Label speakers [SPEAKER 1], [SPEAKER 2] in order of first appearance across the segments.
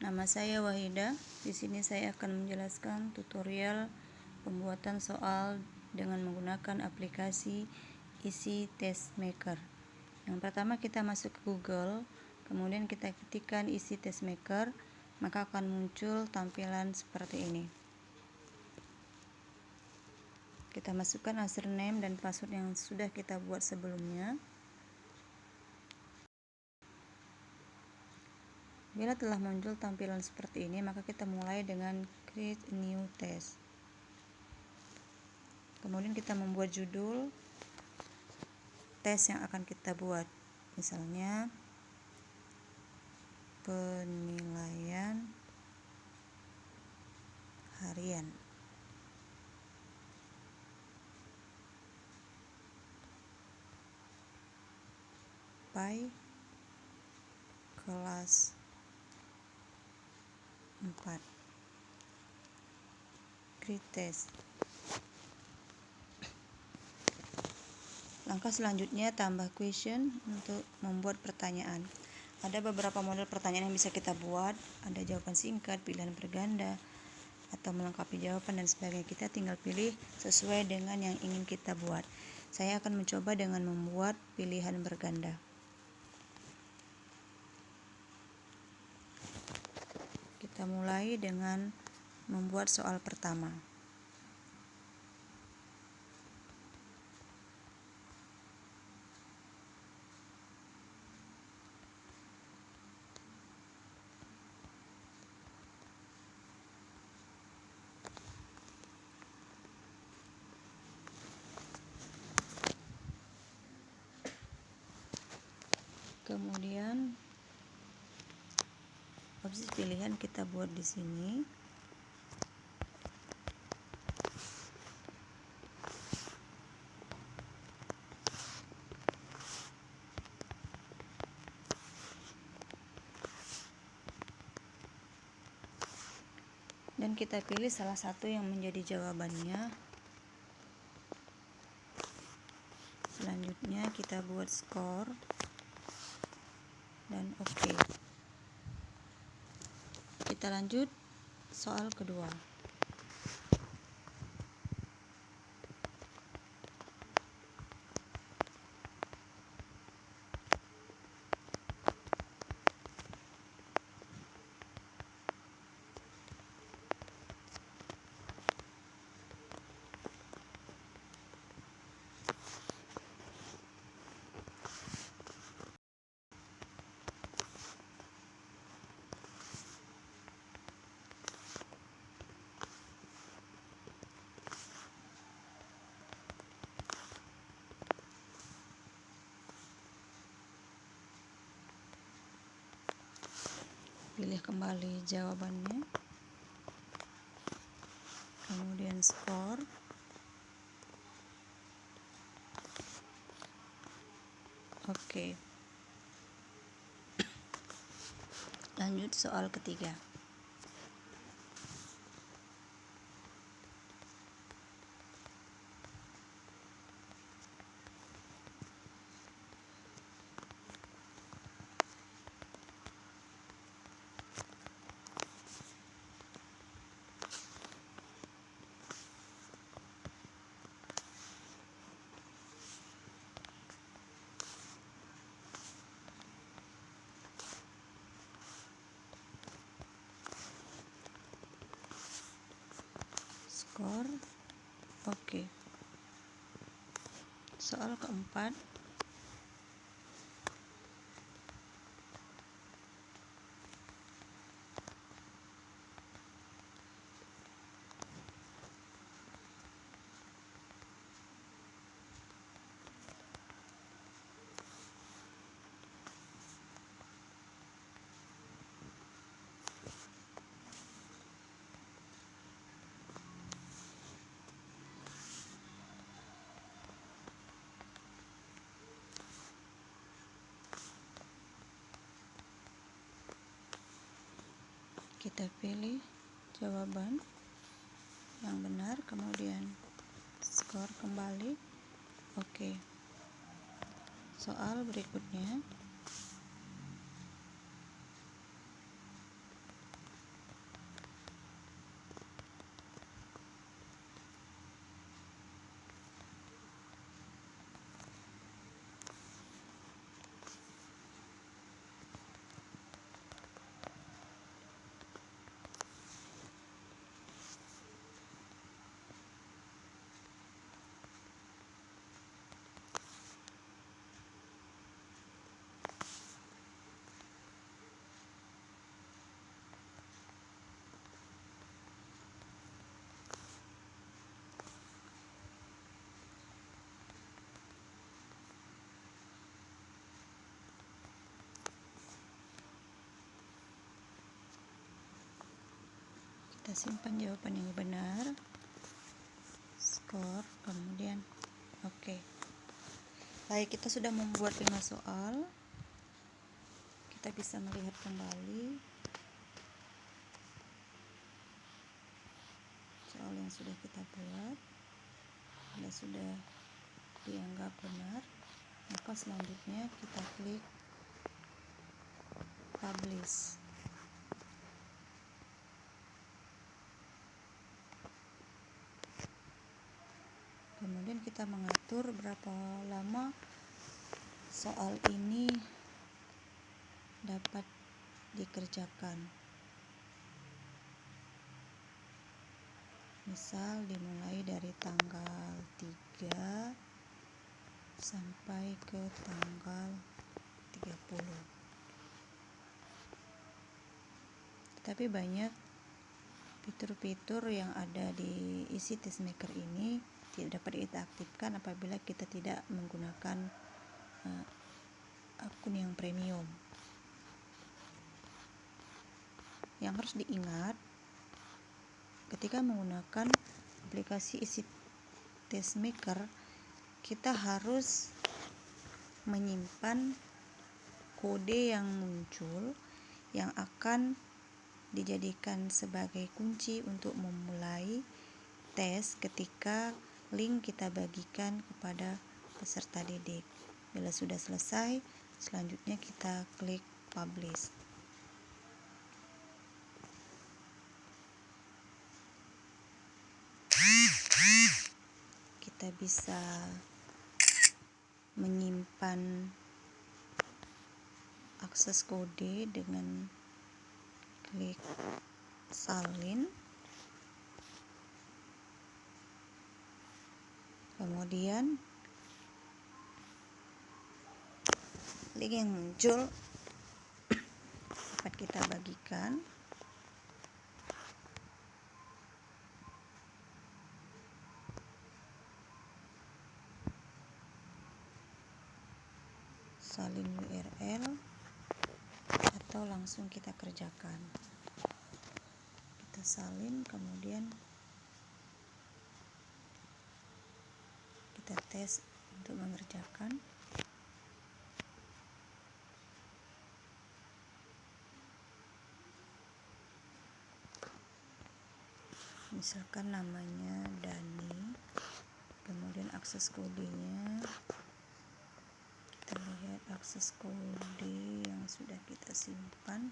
[SPEAKER 1] Nama saya Wahida. Di sini saya akan menjelaskan tutorial pembuatan soal dengan menggunakan aplikasi Easy Test Maker. Yang pertama kita masuk ke Google, kemudian kita ketikkan Easy Test Maker, maka akan muncul tampilan seperti ini. Kita masukkan username dan password yang sudah kita buat sebelumnya. Bila telah muncul tampilan seperti ini, maka kita mulai dengan create a new test. Kemudian kita membuat judul tes yang akan kita buat. Misalnya penilaian harian. Pai kelas 4. Create test. Langkah selanjutnya tambah question untuk membuat pertanyaan. Ada beberapa model pertanyaan yang bisa kita buat. Ada jawaban singkat, pilihan berganda, atau melengkapi jawaban dan sebagainya. Kita tinggal pilih sesuai dengan yang ingin kita buat. Saya akan mencoba dengan membuat pilihan berganda. Kita mulai dengan membuat soal pertama. Kemudian opsi pilihan kita buat di sini. Dan kita pilih salah satu yang menjadi jawabannya. Selanjutnya kita buat skor dan oke. Kita lanjut soal kedua. Pilih kembali jawabannya, kemudian skor, oke. Lanjut soal ketiga. Skor, oke. Soal keempat. Kita pilih jawaban yang benar, kemudian skor kembali, oke. Soal berikutnya. kita simpan jawaban yang benar, skor, kemudian oke. Baik, kita sudah membuat 5 soal. Kita bisa melihat kembali soal yang sudah kita buat. Bila sudah dianggap benar, maka selanjutnya kita klik publish. Kemudian kita mengatur berapa lama soal ini dapat dikerjakan. Misal dimulai dari tanggal 3 sampai ke tanggal 30. Tetapi banyak fitur-fitur yang ada di isi testmaker ini tidak dapat kita aktifkan apabila kita tidak menggunakan akun yang premium. Yang harus diingat, ketika menggunakan aplikasi isi testmaker, kita harus menyimpan kode yang muncul yang akan dijadikan sebagai kunci untuk memulai tes ketika link kita bagikan kepada peserta didik. Bila sudah selesai, selanjutnya kita klik publish. Kita bisa menyimpan akses kode dengan klik salin. Kemudian link yang muncul dapat kita bagikan. Salin URL atau langsung kita kerjakan. Kita salin, kemudian kita tes untuk mengerjakan. Misalkan namanya Dani, kemudian akses kodenya, kita lihat akses kode yang sudah kita simpan.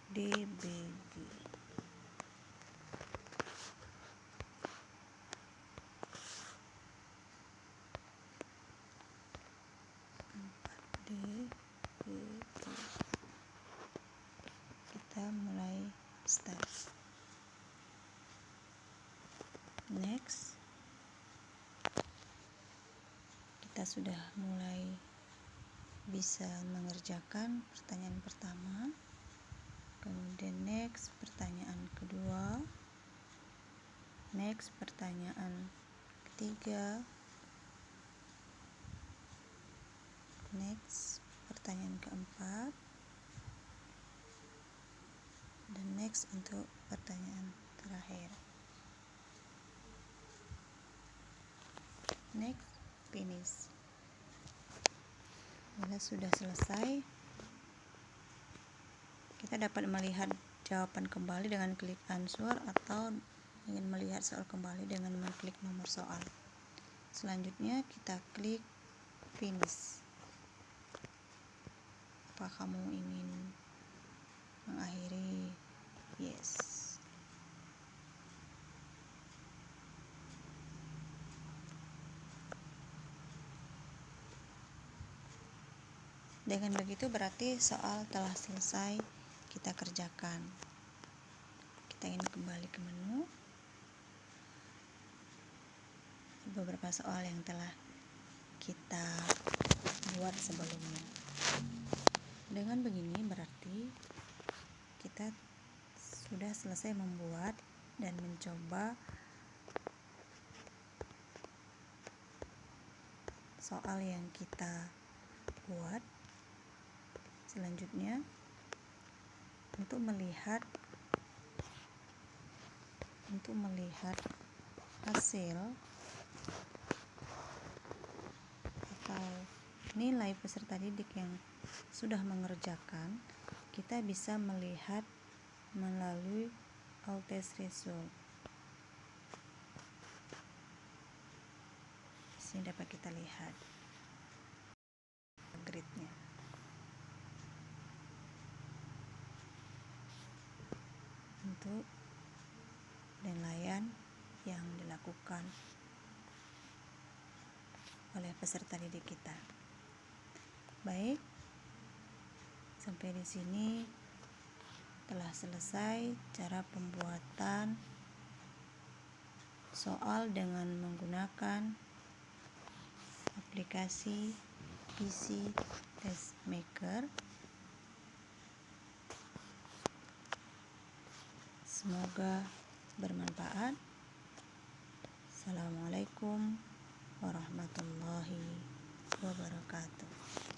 [SPEAKER 1] DBG. Kita mulai start. Next. Kita sudah mulai bisa mengerjakan pertanyaan pertama. Kemudian next pertanyaan kedua, next pertanyaan ketiga, next pertanyaan keempat, dan next untuk pertanyaan terakhir. Next, finish. Bila sudah selesai, kita dapat melihat jawaban kembali dengan klik answer atau ingin melihat soal kembali dengan mengklik nomor soal. Selanjutnya kita klik finish. Apa kamu ingin mengakhiri? Yes. Dengan begitu berarti soal telah selesai kita kerjakan. Kita ingin kembali ke menu. Beberapa soal yang telah kita buat sebelumnya. Dengan begini berarti kita sudah selesai membuat dan mencoba soal yang kita buat. Selanjutnya, untuk melihat hasil atau nilai peserta didik yang sudah mengerjakan, kita bisa melihat melalui all test result. Di sini dapat kita lihat grade-nya. Untuk penilaian yang dilakukan oleh peserta didik kita. Baik, sampai di sini telah selesai cara pembuatan soal dengan menggunakan aplikasi Easy Test Maker. Semoga bermanfaat. Assalamualaikum warahmatullahi wabarakatuh.